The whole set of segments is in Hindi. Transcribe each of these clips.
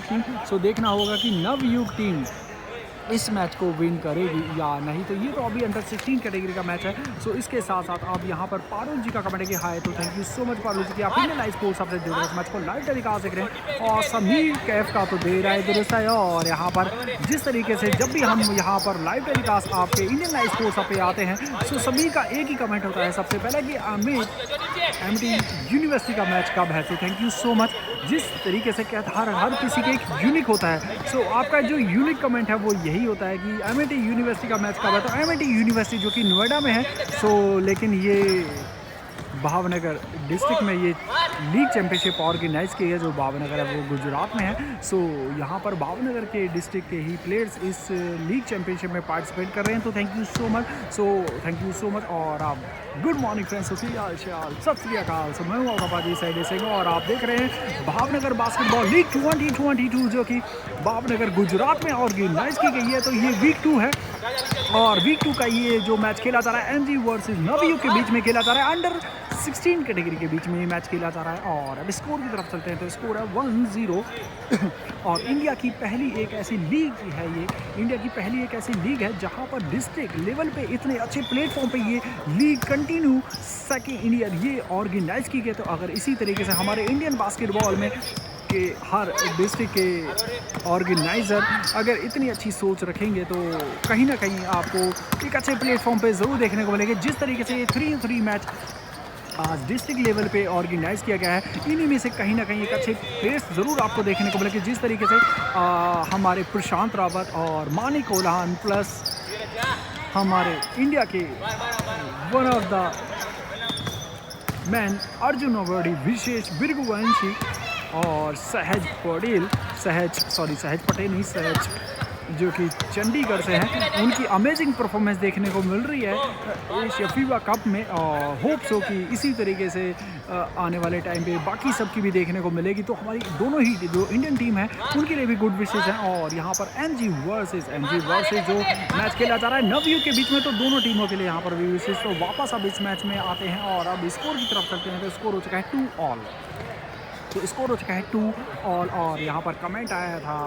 नवयुग टीम। सो देखना होगा कि नवयुग टीम इस मैच को विन करेगी या नहीं। तो ये तो अभी अंडर 16 कैटेगरी का मैच है। सो इसके साथ साथ अब यहाँ पर पारुल जी का कमेंट है कि हाय, तो thank you so much Parul ji कि आप इंडियन लाइव स्पोर्ट्स सबसे जुड़ रहे हैं, इस मैच को लाइव टेलीकास्ट देख रहे हैं। और समीर कैफ का तो दे रहा है दुरुस्त है। और यहाँ पर जिस तरीके से जब भी हम यहाँ पर लाइव टेलीकास्ट आपके इंडियन लाइव स्पोर्ट्स पे आते हैं, सो समीर का एक ही कमेंट होता है सबसे पहले कि अमित एमटी यूनिवर्सिटी का मैच कब है। तो थैंक यू सो मच। जिस तरीके से कहता हर किसी के एक यूनिक होता है। सो आपका जो यूनिक कमेंट है वो यही होता है कि एमटी यूनिवर्सिटी का मैच कब है। तो एमटी यूनिवर्सिटी जो कि नोएडा में है, सो लेकिन ये भावनगर डिस्ट्रिक्ट में ये लीग चैंपियनशिप ऑर्गेनाइज की है। जो भावनगर है वो गुजरात में है। सो यहाँ पर भावनगर के डिस्ट्रिक्ट के ही प्लेयर्स इस लीग चैंपियनशिप में पार्टिसिपेट कर रहे हैं। तो thank you so much. So thank you so much. और आप गुड मॉर्निंग फ्रेंड्स, सत श्री अकाल। सो मैं हूँ आपका पाजी साइड सिंह और आप देख रहे हैं भावनगर बास्केटबॉल लीग 2022 जो कि भावनगर गुजरात में ऑर्गेनाइज की गई है। तो ये वीक 2 है और वीक 2 का ये जो मैच खेला जा रहा है एमजी वर्सेस नवयुग के बीच में खेला जा रहा है। अंडर 16 कैटेगरी के बीच में ये मैच खेला जा रहा है। और अब स्कोर की तरफ चलते हैं तो स्कोर है 1-0। और इंडिया की पहली एक ऐसी लीग है, ये इंडिया की पहली एक ऐसी लीग है जहां पर डिस्ट्रिक्ट लेवल पे इतने अच्छे प्लेटफॉर्म पे ये लीग कंटिन्यू सेकेंड ईयर ये ऑर्गेनाइज की गई। तो अगर इसी तरीके से हमारे इंडियन बास्केटबॉल में के हर डिस्ट्रिक्ट के ऑर्गेनाइज़र अगर इतनी अच्छी सोच रखेंगे तो कहीं ना कहीं आपको एक अच्छे प्लेटफॉर्म पे ज़रूर देखने को मिलेंगे। जिस तरीके से ये 3-3 मैच आज डिस्ट्रिक्ट लेवल पे ऑर्गेनाइज किया गया है, इन्हीं में से कहीं ना कहीं एक अच्छे प्लेयर्स ज़रूर आपको देखने को मिलेंगे। जिस तरीके से हमारे प्रशांत रावत और मानिक ओलान प्लस हमारे इंडिया के one of the man Arjun awardee Vishesh Bhriguvanshi और सहज पटेल नहीं, सहज जो कि चंडीगढ़ से हैं, उनकी अमेजिंग परफॉर्मेंस देखने को मिल रही है एशिया फीवा कप में। और होप सो कि इसी तरीके से आने वाले टाइम पे बाकी सब की भी देखने को मिलेगी। तो हमारी दोनों ही जो इंडियन टीम है उनके लिए भी गुड विशेष हैं। और यहाँ पर एमजी वर्सेस जो मैच खेला जा रहा है नवयुग के बीच में, तो दोनों टीमों के लिए यहाँ पर भी विशेष। तो वापस अब इस मैच में आते हैं और अब स्कोर की तरफ चलते हैं। तो स्कोर हो चुका है 2-all। तो स्कोर हो चुका है 2-all। और यहाँ पर कमेंट आया था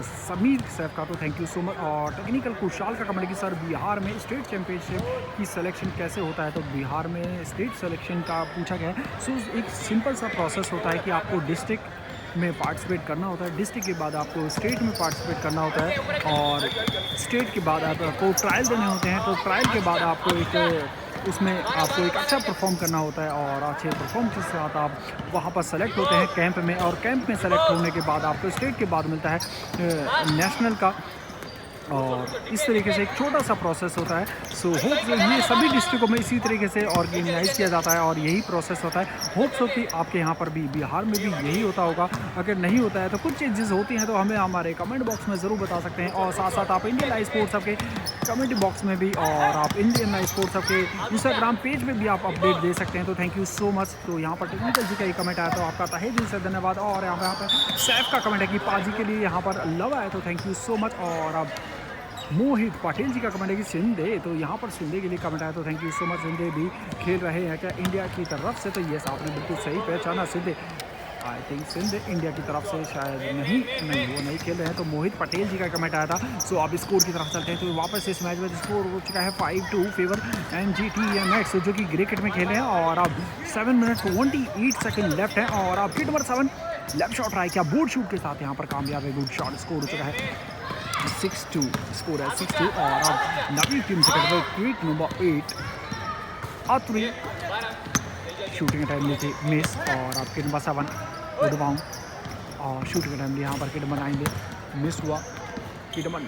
समीर सैफ का, तो थैंक यू सो मच। और टेक्निकल कुशाल का कमेंट कि सर बिहार में स्टेट चैंपियनशिप की सिलेक्शन कैसे होता है। तो बिहार में स्टेट सिलेक्शन का पूछा गया है। सो एक सिंपल सा प्रोसेस होता है कि आपको डिस्ट्रिक्ट में पार्टिसिपेट करना होता है, डिस्ट्रिक्ट के बाद आपको स्टेट में पार्टिसिपेट करना होता है और स्टेट के बाद आपको ट्रायल देने होते हैं। तो ट्रायल के बाद आपको उसमें आपको एक अच्छा परफॉर्म करना होता है और अच्छे परफॉर्म के साथ आप वहाँ पर सेलेक्ट होते हैं कैंप में। और कैंप में सेलेक्ट होने के बाद आपको स्टेट के बाद मिलता है नेशनल का। और इस तरीके से एक छोटा सा प्रोसेस होता है। सो होप ये सभी डिस्ट्रिक्टों में इसी तरीके से ऑर्गेनाइज किया जाता है और यही प्रोसेस होता है। होप सो कि आपके यहाँ पर भी बिहार में भी यही होता होगा। अगर नहीं होता है तो कुछ चेंजेस होती हैं तो हमें हमारे कमेंट बॉक्स में ज़रूर बता सकते हैं। और साथ साथ आप इंडियन लाइव स्पोर्ट्स सबके कमेंट बॉक्स में भी और आप इंडियन लाइव स्पोर्ट्स सबके इंस्टाग्राम पेज पे भी आप अपडेट दे सकते हैं। तो थैंक यू सो मच। तो यहाँ पर टेक्निकल जी का ही कमेंट आया तो आपका तहे दिल से धन्यवाद। और यहाँ पर सैफ का कमेंट है कि पाजी के लिए यहाँ पर लव आया, तो थैंक यू सो मच। और अब मोहित पटेल जी का कमेंट है कि सिंधे, तो यहाँ पर सिंधे के लिए कमेंट आया तो thank you so much. Shinde भी खेल रहे हैं क्या इंडिया की तरफ से। तो ये आपने बिल्कुल सही पहचाना, Shinde I think Shinde India की तरफ से शायद नहीं वो नहीं खेल रहे हैं। तो मोहित पटेल जी का कमेंट आया था। सो अब स्कोर की तरफ चलते हैं। तो वापस इस मैच में स्कोर हो चुका है 5-2 फेवर NGTMX जो कि क्रिकेट में खेले हैं। और अब 7 मिनट 28 सेकेंड लेफ्ट है। और अब किट नंबर 7 लेफ्ट शॉट रहा है क्या बोर्ड शूट के साथ यहाँ पर कामयाब है। Good shot. स्कोर हो चुका है 6-2। स्कोर है 6-2। और अब नवी टीम से करते हुए क्विक नंबर 8 अत्री शूटिंग टाइम ली थी मिस। और अब किट नंबर 7 गुड बाउंड और शूटिंग टाइम यहाँ पर किट नंबर 9 मिस हुआ। किट नंबर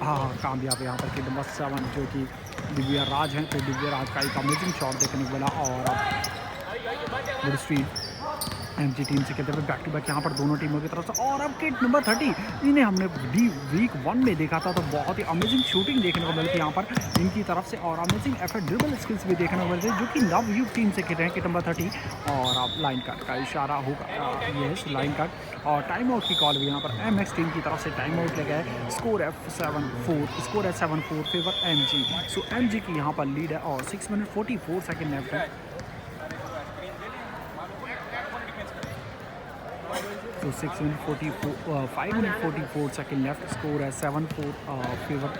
हाँ कामयाब है यहाँ पर किट नंबर 7 जो कि दिव्या राज हैं। तो दिव्या राज का एक अमेजिंग शॉट देखने को मिला। और अब गुड स्पीड एमजी टीम से खेलते हुए बैक टू बैक यहाँ पर दोनों टीमों की तरफ से। और अब किट नंबर 30 इन्हें हमने वीक 1 में देखा था तो बहुत ही अमेजिंग शूटिंग देखने को मिलती है यहाँ पर इनकी तरफ से। और अमेजिंग एफर्ट ड्रिबल स्किल्स भी देखने को मिलते हैं जो कि नवयुग टीम से खेल रहे हैं किट नंबर 30। और अब लाइन कार्ड का इशारा होगा, ये लाइन कार्ड और टाइम आउट की कॉल भी यहाँ पर MX टीम की तरफ से टाइम आउट लगा है। स्कोर है 7-4 फेवर MG। सो MG की यहाँ पर लीड है और 6 मिनट 44 सेकेंड लेफ्ट है। सो 5 मिनट 44 सेकेंड लेफ्ट, स्कोर है 7-4 फेवर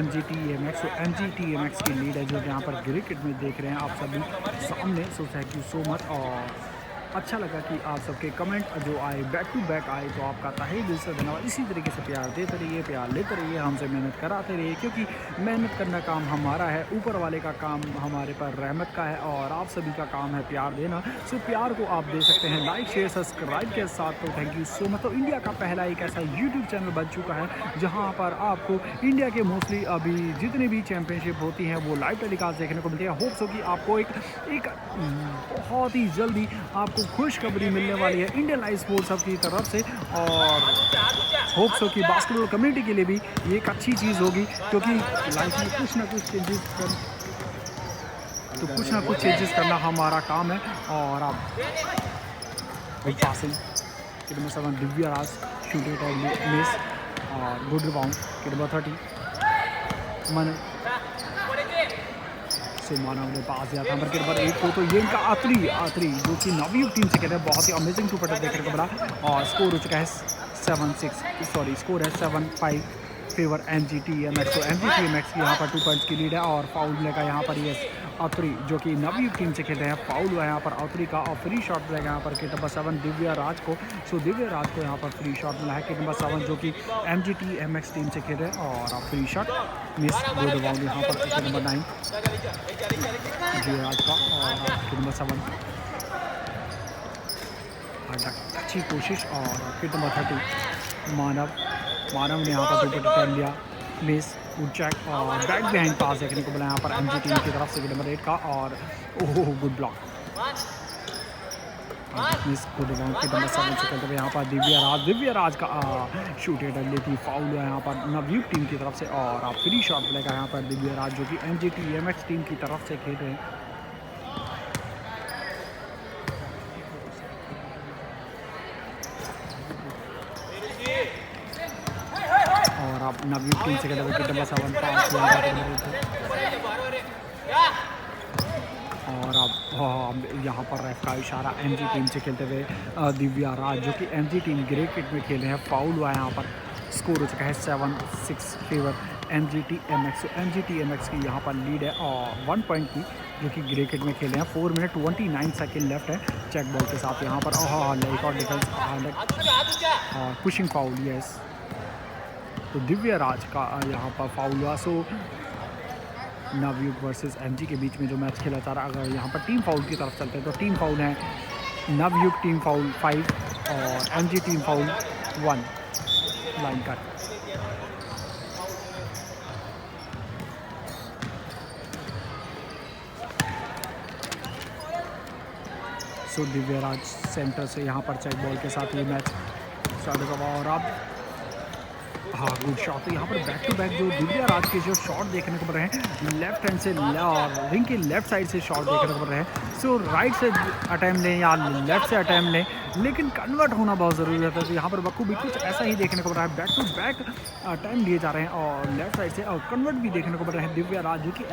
MGTMX। सो MGTMX की लीड है जो यहाँ पर क्रिकेट में देख रहे हैं आप सभी सामने। So thank you so much. और अच्छा लगा कि आप सबके कमेंट जो आए बैक टू बैक आए, तो आपका तहे दिल से धन्यवाद। इसी तरीके से प्यार देते रहिए, प्यार लेते रहिए, हमसे मेहनत कराते रहिए, क्योंकि मेहनत करना काम हमारा है, ऊपर वाले का काम हमारे पर रहमत का है और आप सभी का काम है प्यार देना। सो प्यार को आप दे सकते हैं लाइक शेयर सब्सक्राइब के साथ। तो थैंक यू सो मच। तो इंडिया का पहला एक ऐसा यूट्यूब चैनल बन चुका है जहाँ पर आपको इंडिया के मोस्टली अभी जितनी भी चैम्पियनशिप होती हैं वो लाइव टेलीकास्ट देखने को मिलती है। होप्स हो कि आपको एक बहुत ही जल्दी आपको खुशखबरी मिलने वाली है इंडियन लाइव स्पोर्ट्स हब की तरफ से। और होप्स हो कि बास्केटबॉल कम्युनिटी के लिए भी ये एक अच्छी चीज़ होगी, क्योंकि लाइफ में कुछ ना कुछ चेंजेस करना हमारा काम है। और आप गुड पासिंग कि नंबर 7 दिव्या राज, शूटिंग टाइम मिस और गुड रिबाउंड कि नंबर 30 मन। सो मानव ने पास दिया था नंबर 1 को। तो ये इनका आतरी जो कि नवयुग टीम से कहते हैं, बहुत ही अमेजिंग टू पटर देखने को मिला। और स्कोर हो चुका है 7-5 फेवर MGTMX। तो MGTMX की यहाँ पर 2 पॉइंट्स की लीड है। और फाउल मिलेगा यहाँ पर ये आतरी जो कि नवयुग टीम से खेलते हैं, फाउल हुआ है यहाँ पर आतरी का। और फ्री शॉट मिलेगा यहाँ पर किट नंबर 7 दिव्या राज को। सो दिव्या राज को यहाँ पर फ्री शॉट मिला है किट नंबर 7 जो कि MGTMX टीम से खेल रहे हैं। और free shot miss, good bound यहाँ पर किट नंबर 9 दिव्या राज का। और किट नंबर 7 अच्छी कोशिश। और किट नंबर 30 मानव ने यहाँ पर 2 टाइम लिया, मिस, गुड चेक और बैक बिहाइंड पास देखने को मिला यहाँ पर MG टीम की तरफ से नंबर 8 का। और oh good block, miss, good bound के नंबर 7 से करते हुए यहाँ पर दिव्या राज का शूट हेडर लेती, फाउल हुआ यहाँ पर नवयुग टीम की तरफ से। और आप फ्री शॉट मिलेगा यहाँ पर दिव्या राज जो कि MGTMX टीम की तरफ से खेल रहे हैं। और आप नवयुग टीम से कहते हुए नंबर 7 पास। और अब यहाँ पर रेफ का इशारा MG टीम से खेलते हुए दिव्या राज जो कि MG टीम ग्रे किट में खेले हैं, फाउल हुआ है यहाँ पर। स्कोर हो चुका है 7-6 फेवर MGTMX। MGTMX की यहाँ पर लीड है और 1 पॉइंट की, जो कि ग्रे किट में खेले हैं। 4 मिनट 29 सेकेंड लेफ्ट है चेक बॉल के साथ यहाँ पर। एक और डिफेंस और पुशिंग फाउल, यस। तो दिव्या राज का यहाँ पर फाउल हुआ। सो नवयुग वर्सेस MG के बीच में जो मैच खेला जा रहा है, अगर यहाँ पर टीम फाउल की तरफ चलते हैं तो टीम फाउल है नवयुग टीम फाउल 5 और MG team foul 1 line cut. So Divya Raj centre से यहाँ पर चेक बॉल के साथ ये मैच स्टार्ट होगा। और अब गुड शॉट। तो यहाँ पर बैक टू बैक जो दिव्या राज के जो शॉट देखने को मिल रहे हैं, लेफ्ट हैंड से और रिंग के लेफ्ट साइड से शॉट देखने को मिल रहे हैं। सो राइट से अटैम्प्ट लें या लेफ्ट से अटैम्प्ट लें, लेकिन कन्वर्ट होना बहुत ज़रूरी रहता है। तो यहाँ पर बखूबी कुछ ऐसा ही देखने को मिल रहा है, बैक टू बैक अटैम्प्ट लिए जा रहे हैं और लेफ्ट साइड से और कन्वर्ट भी देखने को मिल रहे हैं। दिव्या राज जो कि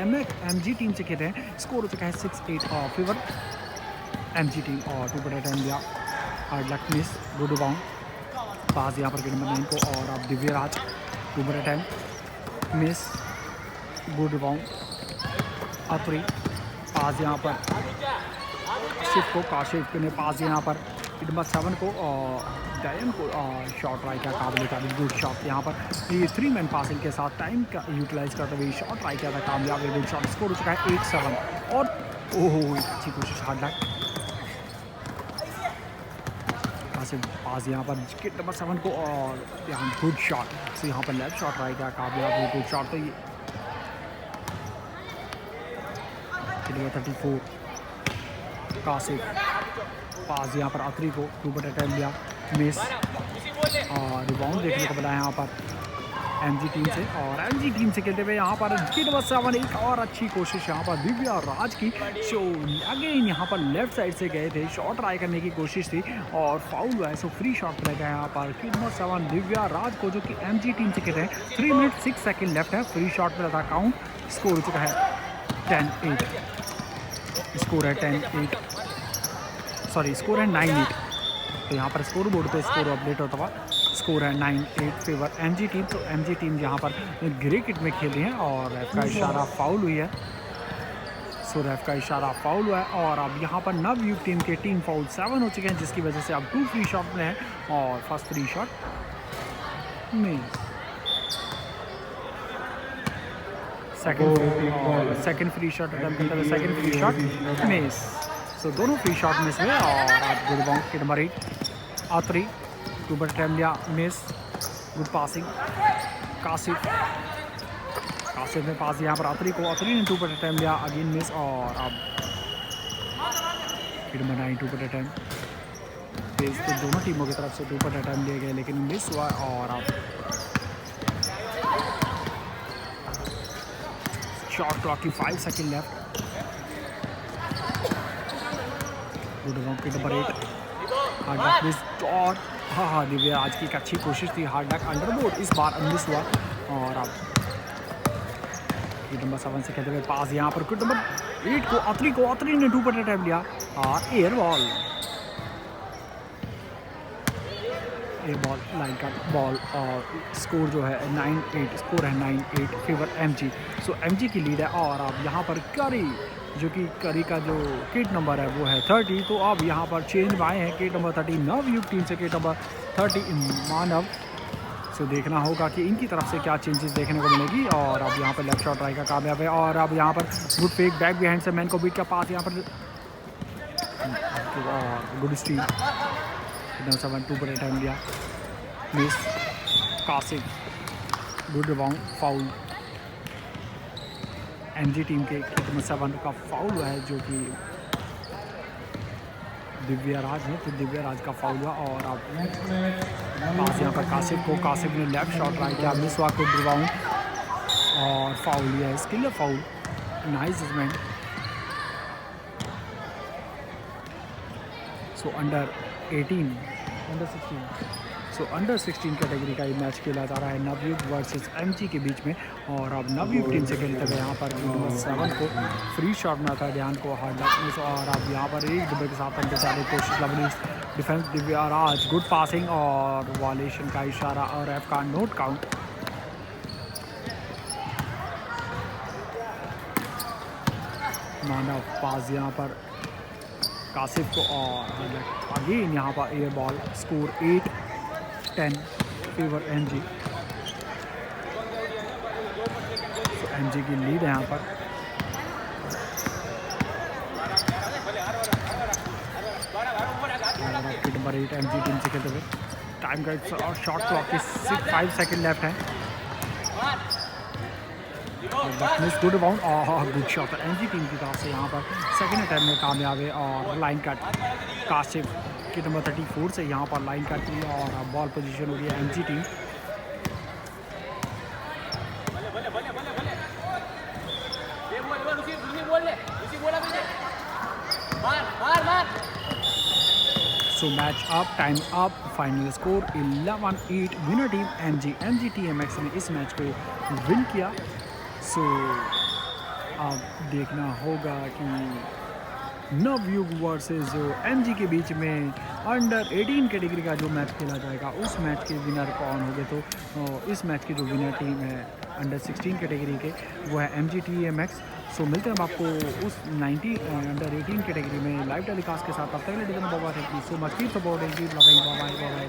MG टीम से खेल रहे हैं, स्कोर हो चुका है 6-8 और फेवर MG टीम। और 2 अटैम्प्ट लिया, hard luck miss, good bound pass यहाँ पर नंबर 9 को। और आप Divya Raj 2 attempt miss, good bound अतरी पास यहाँ पर काशिफ को। काशिफ ने पास यहाँ पर नंबर 7 को और डायन को शॉट ट्राई किया, काबिल तारीफ गुड शॉट यहाँ पर। ये 3 मैन पासिंग के साथ टाइम का यूटिलाइज करते हुए शॉट ट्राई किया था, कामयाब गुड शॉट। स्कोर हो चुका है 8-7 और ओहो अच्छी कोशिश, हार्ड लक पास यहाँ पर किट नंबर 7 को। और यहाँ गुड शॉट से यहाँ पर लेफ्ट शॉट ट्राई किया, कामयाब गुड शॉट। तो ये 34 कासिफ पास यहाँ पर आखिरी को 2 अटैम्प्ट लिया, मिस और रिबाउंड देखने को मिला यहाँ पर MG टीम से। और MG टीम से खेलते हुए यहाँ पर किट नंबर 7 एक और अच्छी कोशिश यहाँ पर दिव्या राज की। सो अगेन यहाँ पर लेफ्ट साइड से गए थे, शॉट ट्राई करने की कोशिश थी और फाउल हुआ है। सो फ्री शॉट रहेगा यहाँ पर किट नंबर 7 दिव्या राज को, जो कि MG टीम से खेलते हैं। 3 मिनट 6 सेकेंड लेफ्ट है, फ्री शॉट में था काउंट। स्कोर हो चुका है 10-8, स्कोर है 10-8 सॉरी स्कोर है 9-8 तो यहाँ पर स्कोर बोर्ड पे स्कोर अपडेट होता हुआ स्कोर है 9-8 फेवर एमजी टीम। तो एमजी टीम यहाँ पर ग्रे किट में खेल रही है और रेफ का इशारा फाउल हुई है। सो रेफ का इशारा फाउल हुआ है और अब यहाँ पर नवयुग टीम के टीम फाउल 7 हो चुके हैं, जिसकी वजह से अब 2 फ्री शॉट में है और फर्स्ट फ्री शॉट में सेकंड फ्री शॉट अटेम्प्ट करते हुए सेकंड फ्री शॉट मिस। सो दोनों फ्री शॉट मिस हुए और अब गुड बाउंस किट नंबर 8 आत्री 2 पर अटेम्प्ट लिया मिस। गुड पासिंग कासिफ में पास यहाँ पर आत्री को, आत्री ने 2 पर अटेम्प्ट लिया अगेन मिस और अब किट नंबर 9 2 पर अटेम्प्ट पेस तो दोनों टीमों की तरफ से 2 पर अटेम्प्ट लिए गए लेकिन मिस हुआ और अब शॉट क्लॉक की 5 second left. Good round kit number 8 hard duck miss और हाँ दिव्या आज की एक अच्छी कोशिश थी, हार्ड डक अंडरबोर्ड इस बार मिस हुआ और अब किट नंबर 7 से खेलते हुए पास यहाँ पर किट नंबर 8 को अत्री ने 2 पर अटैम्प्ट लिया और एयर बॉल लाइन का बॉल और स्कोर जो है 9-8 स्कोर है 9-8 फेवर एमजी। सो एमजी की लीड है और अब यहाँ पर करी जो कि करी का जो किट नंबर है वो है 30। तो अब यहाँ पर चेंज आए हैं किट नंबर 30 नवयुग टीम से किट नंबर 30 मानव। सो देखना होगा कि इनकी तरफ से क्या चेंजेस देखने को मिलेगी और अब यहाँ पर लेफ्ट शॉट ट्राई का कामयाब है और अब यहाँ पर गुड फेक बैक बिहाइंड से मैन को बीट का पास यहाँ पर गुड स्टील 7 2 पर अटैम्प्ट लिया miss. Kashif good rebound foul MG team के किट नंबर 7 का फाउल हुआ है जो कि दिव्या राज है, तो दिव्या राज का फाउल हुआ और अब पास यहाँ पर कासिफ ने लेफ्ट शॉट ट्राई किया मिस हुआ। गुड रिबाउंड और फाउल लिया skill foul nice judgement. So under 16 category का ये मैच खेला जा रहा है नवयुग वर्सेस एमजी के बीच में और अब नवयुग टीम से खेलते हुए यहाँ पर नंबर 7 को फ्री शॉट में था ध्यान को हार्ड मिस और अब यहाँ पर एक डब्बे के साथ अंदर जाने की कोशिश लवली डिफेंस दिव्या राज गुड पासिंग और वॉलेशन का इशारा और एफ का नोट काउंट। मानव पास यहाँ पर कासिफ को और अगेन यहाँ पर air ball score 8-10 favour MG. तो एमजी की लीड है यहाँ पर किट नंबर 8 एमजी टीम से खेलते हुए टाइम का और शॉट क्लॉक की 5 सेकंड लेफ्ट है। गुड बाउंड और गुड शॉट एमजी टीम की तरफ से यहाँ पर सेकंड अटैम्प्ट में कामयाब है और line cut Kashif kit number 34 से यहाँ पर लाइन कट की और बॉल पोजीशन हो रही है MG team. So match up time up final score 11-8 winner team MG TMX ने इस मैच को विन किया। सो अब देखना होगा कि नवयुग वर्सेस जो एमजी के बीच में अंडर 18 कैटेगरी का जो मैच खेला जाएगा उस मैच के विनर कौन होंगे। तो इस मैच की जो विनर टीम है अंडर 16 कैटेगरी के वो है एमजी टीएमएक्स। सो मिलते हैं हम आपको उस अंडर 18 कैटेगरी में लाइव टेलीकास्ट के साथ। अब तक thank you so much keep supporting keep loving bye bye.